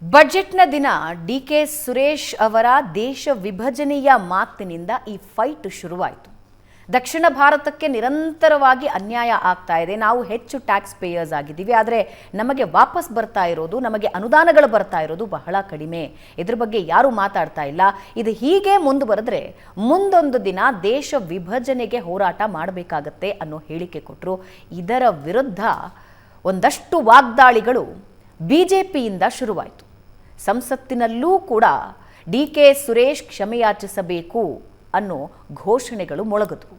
ಬಜೆಟ್ನ ದಿನ ಡಿ.ಕೆ. ಸುರೇಶ್ ಅವರ ದೇಶ ವಿಭಜನೆಯ ಮಾತಿನಿಂದ ಈ ಫೈಟ್ ಶುರುವಾಯಿತು. ದಕ್ಷಿಣ ಭಾರತಕ್ಕೆ ನಿರಂತರವಾಗಿ ಅನ್ಯಾಯ ಆಗ್ತಾ ಇದೆ, ನಾವು ಹೆಚ್ಚು ಟ್ಯಾಕ್ಸ್ ಪೇಯರ್ಸ್ ಆಗಿದ್ದೀವಿ, ಆದರೆ ನಮಗೆ ವಾಪಸ್ ಬರ್ತಾ ಇರೋದು, ನಮಗೆ ಅನುದಾನಗಳು ಬರ್ತಾ ಇರೋದು ಬಹಳ ಕಡಿಮೆ. ಇದ್ರ ಬಗ್ಗೆ ಯಾರೂ ಮಾತಾಡ್ತಾ ಇಲ್ಲ. ಇದು ಹೀಗೆ ಮುಂದುವರೆದ್ರೆ ಮುಂದೊಂದು ದಿನ ದೇಶ ವಿಭಜನೆಗೆ ಹೋರಾಟ ಮಾಡಬೇಕಾಗತ್ತೆ ಅನ್ನೋ ಹೇಳಿಕೆ ಕೊಟ್ಟರು. ಇದರ ವಿರುದ್ಧ ಒಂದಷ್ಟು ವಾಗ್ದಾಳಿಗಳು ಬಿಜೆಪಿಯಿಂದ ಶುರುವಾಯಿತು. ಸಂಸತ್ತಿನಲ್ಲೂ ಕೂಡ ಡಿ.ಕೆ. ಸುರೇಶ್ ಕ್ಷಮೆಯಾಚಿಸಬೇಕು ಅನ್ನೋ ಘೋಷಣೆಗಳು ಮೊಳಗಿದ್ವು.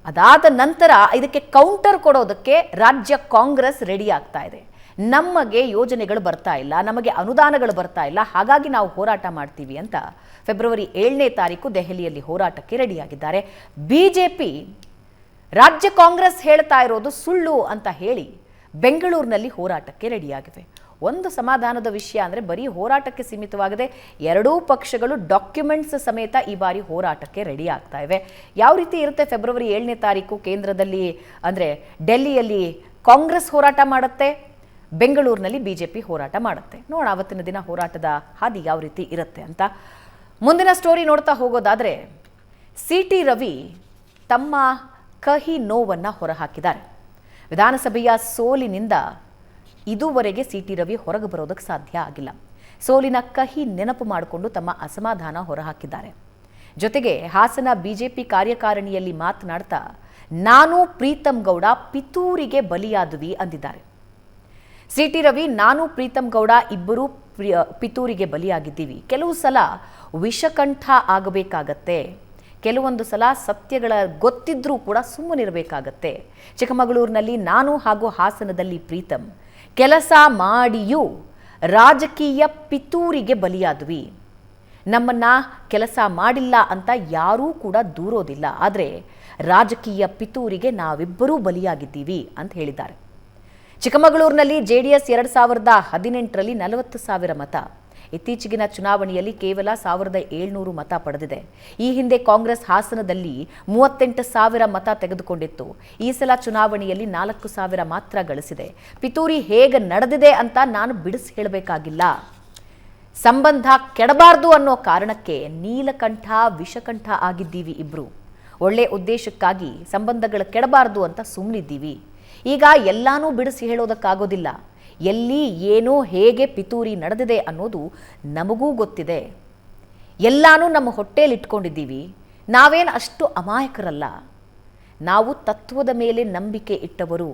ಅದಾದ ನಂತರ ಇದಕ್ಕೆ ಕೌಂಟರ್ ಕೊಡೋದಕ್ಕೆ ರಾಜ್ಯ ಕಾಂಗ್ರೆಸ್ ರೆಡಿ ಆಗ್ತಾ ಇದೆ. ನಮಗೆ ಯೋಜನೆಗಳು ಬರ್ತಾ ಇಲ್ಲ, ನಮಗೆ ಅನುದಾನಗಳು ಬರ್ತಾ ಇಲ್ಲ, ಹಾಗಾಗಿ ನಾವು ಹೋರಾಟ ಮಾಡ್ತೀವಿ ಅಂತ ಫೆಬ್ರವರಿ 7ನೇ ತಾರೀಕು ದೆಹಲಿಯಲ್ಲಿ ಹೋರಾಟಕ್ಕೆ ರೆಡಿಯಾಗಿದ್ದಾರೆ. ಬಿಜೆಪಿ ರಾಜ್ಯ ಕಾಂಗ್ರೆಸ್ ಹೇಳ್ತಾ ಇರೋದು ಸುಳ್ಳು ಅಂತ ಹೇಳಿ ಬೆಂಗಳೂರಿನಲ್ಲಿ ಹೋರಾಟಕ್ಕೆ ರೆಡಿಯಾಗಿವೆ. ಒಂದು ಸಮಾಧಾನದ ವಿಷಯ ಅಂದರೆ ಬರೀ ಹೋರಾಟಕ್ಕೆ ಸೀಮಿತವಾಗದೆ ಎರಡೂ ಪಕ್ಷಗಳು ಡಾಕ್ಯುಮೆಂಟ್ಸ್ ಸಮೇತ ಈ ಬಾರಿ ಹೋರಾಟಕ್ಕೆ ರೆಡಿ ಆಗ್ತಾ ಇವೆ. ಯಾವ ರೀತಿ ಇರುತ್ತೆ ಫೆಬ್ರವರಿ 7ನೇ ತಾರೀಕು ಕೇಂದ್ರದಲ್ಲಿ ಅಂದರೆ ಡೆಲ್ಲಿಯಲ್ಲಿ ಕಾಂಗ್ರೆಸ್ ಹೋರಾಟ ಮಾಡುತ್ತೆ, ಬೆಂಗಳೂರಿನಲ್ಲಿ ಬಿಜೆಪಿ ಹೋರಾಟ ಮಾಡುತ್ತೆ. ನೋಡ ಆವತ್ತಿನ ದಿನ ಹೋರಾಟದ ಹಾದಿ ಯಾವ ರೀತಿ ಇರುತ್ತೆ ಅಂತ. ಮುಂದಿನ ಸ್ಟೋರಿ ನೋಡ್ತಾ ಹೋಗೋದಾದರೆ ಸಿ.ಟಿ. ರವಿ ತಮ್ಮ ಕಹಿ ನೋವನ್ನು ಹೊರಹಾಕಿದ್ದಾರೆ. ವಿಧಾನಸಭೆಯ ಸೋಲಿನಿಂದ ಇದುವರೆಗೆ ಸಿ.ಟಿ. ರವಿ ಹೊರಗೆ ಬರೋದಕ್ಕೆ ಸಾಧ್ಯ ಆಗಿಲ್ಲ. ಸೋಲಿನ ಕಹಿ ನೆನಪು ಮಾಡಿಕೊಂಡು ತಮ್ಮ ಅಸಮಾಧಾನ ಹೊರಹಾಕಿದ್ದಾರೆ. ಜೊತೆಗೆ ಹಾಸನ ಬಿಜೆಪಿ ಕಾರ್ಯಕಾರಿಣಿಯಲ್ಲಿ ಮಾತನಾಡ್ತಾ ನಾನು ಪ್ರೀತಂ ಗೌಡ ಪಿತೂರಿಗೆ ಬಲಿಯಾದ್ವಿ ಅಂದಿದ್ದಾರೆ. ಸಿ.ಟಿ. ರವಿ ನಾನು ಪ್ರೀತಂ ಗೌಡ ಇಬ್ಬರು ಪಿತೂರಿಗೆ ಬಲಿಯಾಗಿದ್ದೀವಿ. ಕೆಲವು ಸಲ ವಿಷಕಂಠ ಆಗಬೇಕಾಗತ್ತೆ, ಕೆಲವೊಂದು ಸಲ ಸತ್ಯಗಳ ಗೊತ್ತಿದ್ರೂ ಕೂಡ ಸುಮ್ಮನಿರಬೇಕಾಗತ್ತೆ. ಚಿಕ್ಕಮಗಳೂರಿನಲ್ಲಿ ನಾನು ಹಾಗೂ ಹಾಸನದಲ್ಲಿ ಪ್ರೀತಂ ಕೆಲಸ ಮಾಡಿಯೂ ರಾಜಕೀಯ ಪಿತೂರಿಗೆ ಬಲಿಯಾದ್ವಿ. ನಮ್ಮನ್ನ ಕೆಲಸ ಮಾಡಿಲ್ಲ ಅಂತ ಯಾರೂ ಕೂಡ ದೂರೋದಿಲ್ಲ, ಆದರೆ ರಾಜಕೀಯ ಪಿತೂರಿಗೆ ನಾವಿಬ್ಬರೂ ಬಲಿಯಾಗಿದ್ದೀವಿ ಅಂತ ಹೇಳಿದ್ದಾರೆ. ಚಿಕ್ಕಮಗಳೂರಿನಲ್ಲಿ JDS 2018ರಲ್ಲಿ 40,000 ಮತ, ಇತ್ತೀಚೆಗಿನ ಚುನಾವಣೆಯಲ್ಲಿ ಕೇವಲ 1,700 ಮತ ಪಡೆದಿದೆ. ಈ ಹಿಂದೆ ಕಾಂಗ್ರೆಸ್ ಹಾಸನದಲ್ಲಿ 38,000 ಮತ ತೆಗೆದುಕೊಂಡಿತ್ತು. ಈ ಸಲ ಚುನಾವಣೆಯಲ್ಲಿ 4,000 ಮಾತ್ರ ಗಳಿಸಿದೆ. ಪಿತೂರಿ ಹೇಗೆ ನಡೆದಿದೆ ಅಂತ ನಾನು ಬಿಡಿಸಿ ಹೇಳಬೇಕಾಗಿಲ್ಲ. ಸಂಬಂಧ ಕೆಡಬಾರ್ದು ಅನ್ನೋ ಕಾರಣಕ್ಕೆ ನೀಲಕಂಠ ವಿಷಕಂಠ ಆಗಿದ್ದೀವಿ ಇಬ್ರು. ಒಳ್ಳೆ ಉದ್ದೇಶಕ್ಕಾಗಿ ಸಂಬಂಧಗಳು ಕೆಡಬಾರ್ದು ಅಂತ ಸುಮ್ಮನಿದ್ದೀವಿ. ಈಗ ಎಲ್ಲಾನೂ ಬಿಡಿಸಿ ಹೇಳೋದಕ್ಕಾಗೋದಿಲ್ಲ. ಎಲ್ಲಿ ಏನು ಹೇಗೆ ಪಿತೂರಿ ನಡೆದಿದೆ ಅನ್ನೋದು ನಮಗೂ ಗೊತ್ತಿದೆ. ಎಲ್ಲಾನು ನಮ್ಮ ಹೊಟ್ಟೆಯಲ್ಲಿ ಇಟ್ಕೊಂಡಿದ್ದೀವಿ. ನಾವೇನು ಅಷ್ಟು ಅಮಾಯಕರಲ್ಲ. ನಾವು ತತ್ವದ ಮೇಲೆ ನಂಬಿಕೆ ಇಟ್ಟವರು.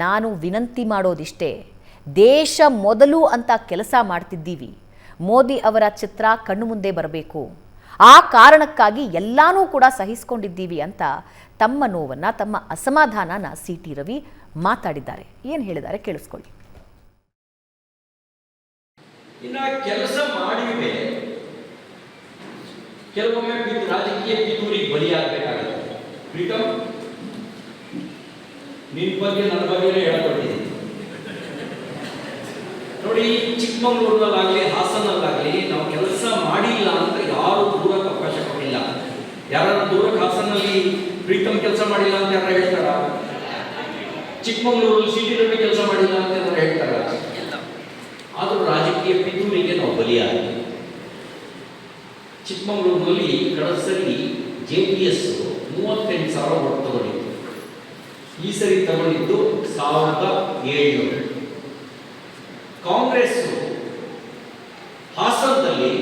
ನಾನು ವಿನಂತಿ ಮಾಡೋದಿಷ್ಟೇ, ದೇಶ ಮೊದಲು ಅಂತ ಕೆಲಸ ಮಾಡ್ತಿದ್ದೀವಿ. ಮೋದಿ ಅವರ ಚಿತ್ರ ಕಣ್ಣು ಮುಂದೆ ಬರಬೇಕು. ಆ ಕಾರಣಕ್ಕಾಗಿ ಎಲ್ಲಾನೂ ಕೂಡ ಸಹಿಸಿಕೊಂಡಿದ್ದೀವಿ ಅಂತ ತಮ್ಮ ನೋವನ್ನು, ತಮ್ಮ ಅಸಮಾಧಾನನ ಸಿ.ಟಿ. ರವಿ ಮಾತಾಡಿದ್ದಾರೆ. ಏನು ಹೇಳಿದ್ದಾರೆ ಕೇಳಿಸ್ಕೊಳ್ಳಿ. ಇನ್ನು ಕೆಲಸ ಮಾಡಿವೆ, ಕೆಲವೊಮ್ಮೆ ರಾಜಕೀಯ ಪಿತೂರಿಗೆ ಬಲಿಯಾಗಬೇಕಾಗುತ್ತೆ. ಪ್ರೀತಮ್, ನಿನ್ನ ಬಗ್ಗೆ ನನ್ನ ಬಗ್ಗೆ ಹೇಳ್ಕೊಟ್ಟಿದ್ದೀನಿ ನೋಡಿ. ಚಿಕ್ಕಮಗಳೂರಿನಲ್ಲಾಗಲಿ ಹಾಸನಲ್ಲಾಗಲಿ ನಾವು ಕೆಲಸ ಮಾಡಿಲ್ಲ ಅಂತ ಯಾರು ದೂರಕ್ಕೆ ಅವಕಾಶ ಕೊಟ್ಟಿಲ್ಲ. ಯಾರು ದೂರಕ್ಕೆ ಹಾಸನಲ್ಲಿ ಪ್ರೀತಮ್ ಕೆಲಸ ಮಾಡಿಲ್ಲ ಅಂತ ಯಾರು ಹೇಳ್ತಾರ? ಚಿಕ್ಕಮಗಳೂರಲ್ಲಿ ಸಿ.ಟಿ. ರವಿ ಕೆಲಸ ಮಾಡಿಲ್ಲ ಅಂತ ಯಾರು ಹೇಳ್ತಾರ? ಆದರೂ ರಾಜಕೀಯ ಪಿತೂರಿಗೆ ನಾವು ಬಲಿಯಾಗಿ. ಚಿಕ್ಕಮಗಳೂರಿನಲ್ಲಿ ಕಳೆದ ಸರಿ JDS 38,000 ಓಟ್ ತಗೊಂಡಿತ್ತು. ಈ ಸರಿ ತಗೊಂಡಿದ್ದು 1,700. ಕಾಂಗ್ರೆಸ್ ಹಾಸನದಲ್ಲಿ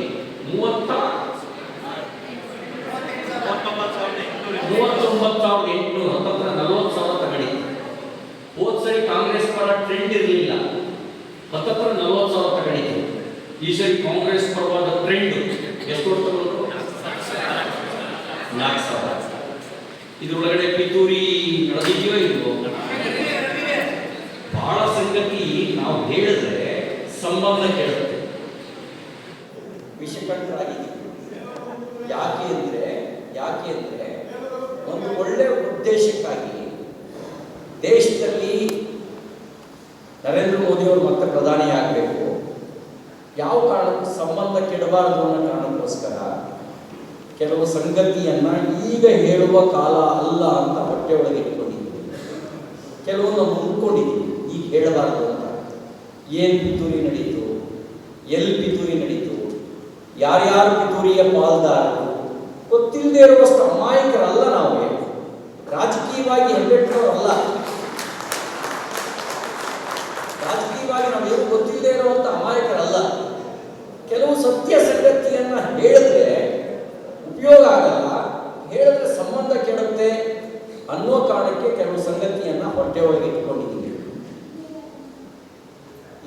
39,800 ಹತ್ತತ್ರ 40,000 ತಗೊಂಡಿತ್ತು. ಹೋದ ಸರಿ ಕಾಂಗ್ರೆಸ್ ಪರ ಟ್ರೆಂಡ್ ಇರಲಿಲ್ಲ, ಹತ್ತತ್ರ 40,000 ತಗೊಂಡಿತ್ತು. ಈ ಸರಿ ಕಾಂಗ್ರೆಸ್ ಪರವಾದ ಟ್ರೆಂಡ್ ಎಷ್ಟು ತಗೊಂಡ್ರು? 4,000. ಇದ್ರೊಳಗಡೆ ಪಿತೂರಿ ನಡೆದಿದೆಯೋ ಇಲ್ವೋ? ಬಹಳ ಸಂಗತಿ ನಾವು ಹೇಳಿದ್ರೆ ಸಂಬಂಧ ಕೇಳುತ್ತೆ. ವಿಷಕಂಠರಾಗಿದ್ದೀವಿ. ಯಾಕೆ ಅಂದರೆ ಒಂದು ಒಳ್ಳೆಯ ಉದ್ದೇಶಕ್ಕಾಗಿ ದೇಶದಲ್ಲಿ ನರೇಂದ್ರ ಮೋದಿ ಅವರು ಮತ್ತೆ ಪ್ರಧಾನಿ ಆಗಬೇಕು, ಯಾವ ಕಾರಣಕ್ಕೂ ಸಂಬಂಧ ಕೆಡಬಾರದು ಅನ್ನೋ ಕಾರಣಕ್ಕೋಸ್ಕರ ಕೆಲವು ಸಂಗತಿಯನ್ನು ಈಗ ಹೇಳುವ ಕಾಲ ಅಲ್ಲ ಅಂತ ಹೊಟ್ಟೆ ಒಳಗೆ ಇಟ್ಕೊಂಡಿದ್ದೀವಿ. ಕೆಲವೊಂದು ಮುಂದ್ಕೊಂಡಿದ್ದೀವಿ ಈಗ ಹೇಳಬಾರ್ದು ಅಂತ. ಏನು ಪಿತೂರಿ ನಡೀತು, ಎಲ್ಲಿ ಪಿತೂರಿ ನಡೀತು, ಯಾರ್ಯಾರು ಪಿತೂರಿಯ ಪಾಲ್ದಾರರು ಗೊತ್ತಿಲ್ಲದೆ ಇರುವಷ್ಟು ಅಮಾಯಕರಲ್ಲ. ನಾವು ರಾಜಕೀಯವಾಗಿ ಹೆಬ್ಬೆಟ್ಟವರಲ್ಲ. ರಾಜಕೀಯವಾಗಿ ನಾವೇನು ಗೊತ್ತಿಲ್ಲದೆ ಇರುವಂಥ ಅಮಾಯಕರಲ್ಲ. ಕೆಲವು ಸತ್ಯ ಸಂಗತಿಯನ್ನ ಹೇಳಿದ್ರೆ ಉಪಯೋಗ ಆಗಲ್ಲ, ಹೇಳಿದ್ರೆ ಸಂಬಂಧ ಕೆಡುತ್ತೆ ಅನ್ನೋ ಕಾರಣಕ್ಕೆ ಕೆಲವು ಸಂಗತಿಯನ್ನ ಹೊಟ್ಟೆ ಒಳಗೆ ಇಟ್ಕೊಂಡಿದ್ದೀವಿ.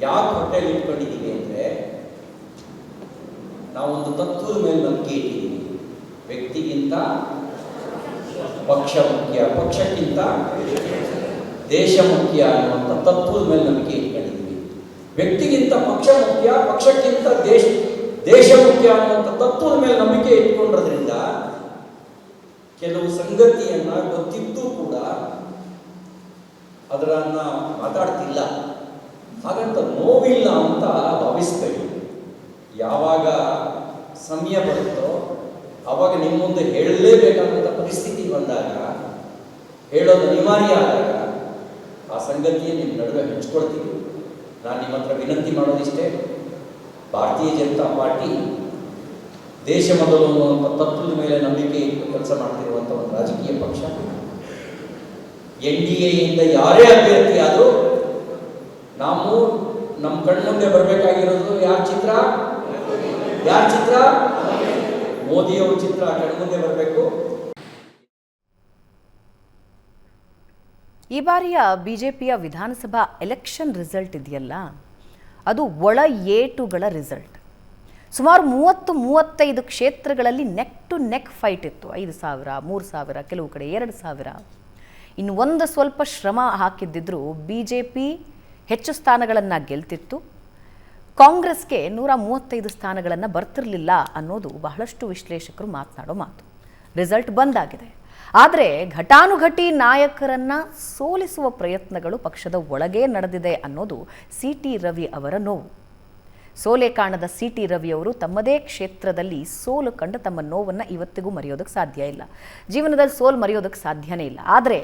ಯಾಕೆ ಹೊಟ್ಟೆಯಲ್ಲಿ ಇಟ್ಕೊಂಡಿದ್ದೀವಿ ಅಂದ್ರೆ ನಾವೊಂದು ತತ್ವದ ಮೇಲೆ ನಂಬಿಕೆ ಇಟ್ಟಿದ್ದೀವಿ. ವ್ಯಕ್ತಿಗಿಂತ ಪಕ್ಷ ಮುಖ್ಯ, ಪಕ್ಷಕ್ಕಿಂತ ದೇಶ ಮುಖ್ಯ ಅನ್ನುವಂಥ ತತ್ವದ ಮೇಲೆ ನಂಬಿಕೆ ಇಟ್ಕೊಂಡಿದ್ದೀವಿ. ವ್ಯಕ್ತಿಗಿಂತ ಪಕ್ಷ ಮುಖ್ಯ, ಪಕ್ಷಕ್ಕಿಂತ ದೇಶ ಮುಖ್ಯ ಅನ್ನುವಂಥ ತತ್ವದ ಮೇಲೆ ನಂಬಿಕೆ ಇಟ್ಕೊಂಡಿರೋದ್ರಿಂದ ಕೆಲವು ಸಂಗತಿಯನ್ನ ಗೊತ್ತಿದ್ದು ಕೂಡ ಅದರನ್ನ ಮಾತಾಡ್ತಿಲ್ಲ. ಹಾಗಂತ ನೋವಿಲ್ಲ ಅಂತ ಭಾವಿಸ್ಬೇಡಿ. ಯಾವಾಗ ಸಮಯ ಬರುತ್ತೋ ಆವಾಗ ನಿಮ್ಮ ಮುಂದೆ ಹೇಳಲೇಬೇಕಾದಂಥ ಪರಿಸ್ಥಿತಿ ಬಂದಾಗ, ಹೇಳೋದು ಅನಿವಾರ್ಯ ಆದಾಗ ಆ ಸಂಗತಿಯನ್ನು ನಿಮ್ಮ ನಡುವೆ ಹಂಚ್ಕೊಳ್ತೀವಿ. ನಾನು ನಿಮ್ಮ ಹತ್ರ ವಿನಂತಿ ಮಾಡೋದಿಷ್ಟೇ, ಭಾರತೀಯ ಜನತಾ ಪಾರ್ಟಿ ದೇಶ ಮೊದಲು ಅನ್ನುವಂಥ ತತ್ವದ ಮೇಲೆ ನಂಬಿಕೆ ಇಟ್ಟು ಕೆಲಸ ಮಾಡ್ತಿರುವಂಥ ಒಂದು ರಾಜಕೀಯ ಪಕ್ಷ. NDA ಯಿಂದ ಯಾರೇ ಅಭ್ಯರ್ಥಿ ಆದರೂ ನಾವು ನಮ್ಮ ಕಣ್ಮುಂದೆ ಬರಬೇಕಾಗಿರೋದು ಯಾರ ಚಿತ್ರ? ಮೋದಿಯವ್ರ ಚಿತ್ರ ಕಣ್ಮುಂದೆ ಬರಬೇಕು. ಈ ಬಾರಿಯ ಬಿಜೆಪಿಯ ವಿಧಾನಸಭಾ ಎಲೆಕ್ಷನ್ ರಿಸಲ್ಟ್ ಇದೆಯಲ್ಲ, ಅದು ಒಳ ಏಟುಗಳ ರಿಸಲ್ಟ್. ಸುಮಾರು 30-35 ಕ್ಷೇತ್ರಗಳಲ್ಲಿ ನೆಕ್ ಟು ನೆಕ್ ಫೈಟ್ ಇತ್ತು. 5,000, 3,000, ಕೆಲವು ಕಡೆ 2,000. ಇನ್ನು ಒಂದು ಸ್ವಲ್ಪ ಶ್ರಮ ಹಾಕಿದ್ದಿದ್ರು BJP ಹೆಚ್ಚು ಸ್ಥಾನಗಳನ್ನು ಗೆಲ್ತಿತ್ತು. ಕಾಂಗ್ರೆಸ್ಗೆ 135 ಸ್ಥಾನಗಳನ್ನು ಬರ್ತಿರಲಿಲ್ಲ ಅನ್ನೋದು ಬಹಳಷ್ಟು ವಿಶ್ಲೇಷಕರು ಮಾತನಾಡೋ ಮಾತು. ರಿಸಲ್ಟ್ ಬಂದಾಗಿದೆ. ಆದರೆ ಘಟಾನುಘಟಿ ನಾಯಕರನ್ನು ಸೋಲಿಸುವ ಪ್ರಯತ್ನಗಳು ಪಕ್ಷದ ಒಳಗೇ ನಡೆದಿದೆ ಅನ್ನೋದು CT ರವಿ ಅವರ ನೋವು. ಸೋಲೆ ಕಾಣದ CT ರವಿ ಅವರು ತಮ್ಮದೇ ಕ್ಷೇತ್ರದಲ್ಲಿ ಸೋಲು ಕಂಡು ತಮ್ಮ ನೋವನ್ನು ಇವತ್ತಿಗೂ ಮರೆಯೋದಕ್ಕೆ ಸಾಧ್ಯ ಇಲ್ಲ. ಜೀವನದಲ್ಲಿ ಸೋಲು ಮರೆಯೋದಕ್ಕೆ ಸಾಧ್ಯನೇ ಇಲ್ಲ. ಆದರೆ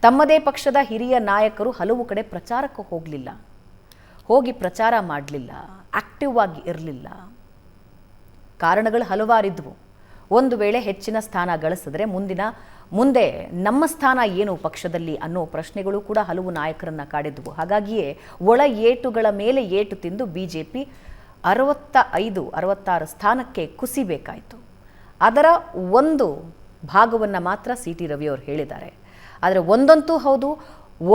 ತಮ್ಮದೇ ಪಕ್ಷದ ಹಿರಿಯ ನಾಯಕರು ಹಲವು ಕಡೆ ಪ್ರಚಾರಕ್ಕೆ ಹೋಗಲಿಲ್ಲ, ಹೋಗಿ ಪ್ರಚಾರ ಮಾಡಲಿಲ್ಲ, ಆಕ್ಟಿವ್ ಆಗಿ ಇರಲಿಲ್ಲ. ಕಾರಣಗಳು ಹಲವಾರಿದ್ವು. ಒಂದು ವೇಳೆ ಹೆಚ್ಚಿನ ಸ್ಥಾನ ಗಳಿಸಿದ್ರೆ ಮುಂದೆ ನಮ್ಮ ಸ್ಥಾನ ಏನು ಪಕ್ಷದಲ್ಲಿ ಅನ್ನೋ ಪ್ರಶ್ನೆಗಳು ಕೂಡ ಹಲವು ನಾಯಕರನ್ನ ಕಾಡಿದ್ವು. ಹಾಗಾಗಿಯೇ ಒಳ ಏಟುಗಳ ಮೇಲೆ ಏಟು ತಿಂದು BJP 65-66 ಸ್ಥಾನಕ್ಕೆ ಕುಸಿಬೇಕಾಯಿತು. ಅದರ ಒಂದು ಭಾಗವನ್ನು ಮಾತ್ರ CT ರವಿ ಅವರು ಹೇಳಿದ್ದಾರೆ. ಆದರೆ ಒಂದಂತೂ ಹೌದು,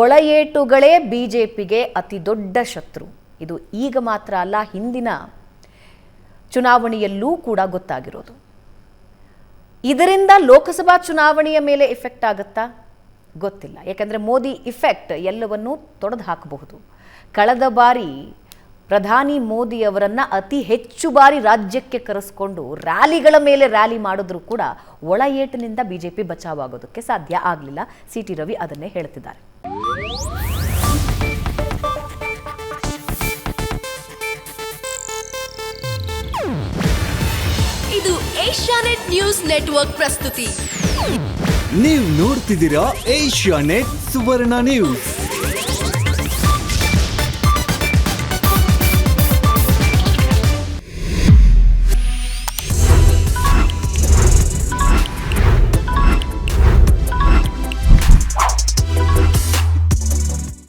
ಒಳ ಏಟುಗಳೇ BJPಗೆ ಅತಿ ದೊಡ್ಡ ಶತ್ರು. ಇದು ಈಗ ಮಾತ್ರ ಅಲ್ಲ, ಹಿಂದಿನ ಚುನಾವಣೆಯಲ್ಲೂ ಕೂಡ ಗೊತ್ತಾಗಿರೋದು. ಇದರಿಂದ ಲೋಕಸಭಾ ಚುನಾವಣೆಯ ಮೇಲೆ ಇಫೆಕ್ಟ್ ಆಗುತ್ತಾ ಗೊತ್ತಿಲ್ಲ. ಯಾಕಂದರೆ ಮೋದಿ ಇಫೆಕ್ಟ್ ಎಲ್ಲವನ್ನೂ ತೊಡೆದು ಹಾಕಬಹುದು. ಕಳೆದ ಬಾರಿ ಪ್ರಧಾನಿ ಮೋದಿ ಅವರನ್ನು ಅತಿ ಹೆಚ್ಚು ಬಾರಿ ರಾಜ್ಯಕ್ಕೆ ಕರೆಸ್ಕೊಂಡು ರ್ಯಾಲಿಗಳ ಮೇಲೆ ರ್ಯಾಲಿ ಮಾಡಿದ್ರೂ ಕೂಡ ಒಳ ಏಟಿನಿಂದ BJP ಬಚಾವಾಗೋದಕ್ಕೆ ಸಾಧ್ಯ ಆಗಲಿಲ್ಲ. CT ರವಿ ಅದನ್ನೇ ಹೇಳ್ತಿದ್ದಾರೆ. ಇದು ಏಷ್ಯಾನೆಟ್ ನ್ಯೂಸ್ ನೆಟ್ವರ್ಕ್ ಪ್ರಸ್ತುತಿ. ನೀವು ನೋಡ್ತಿದ್ದೀರಾ ಏಷ್ಯಾನೆಟ್ ಸುವರ್ಣ ನ್ಯೂಸ್.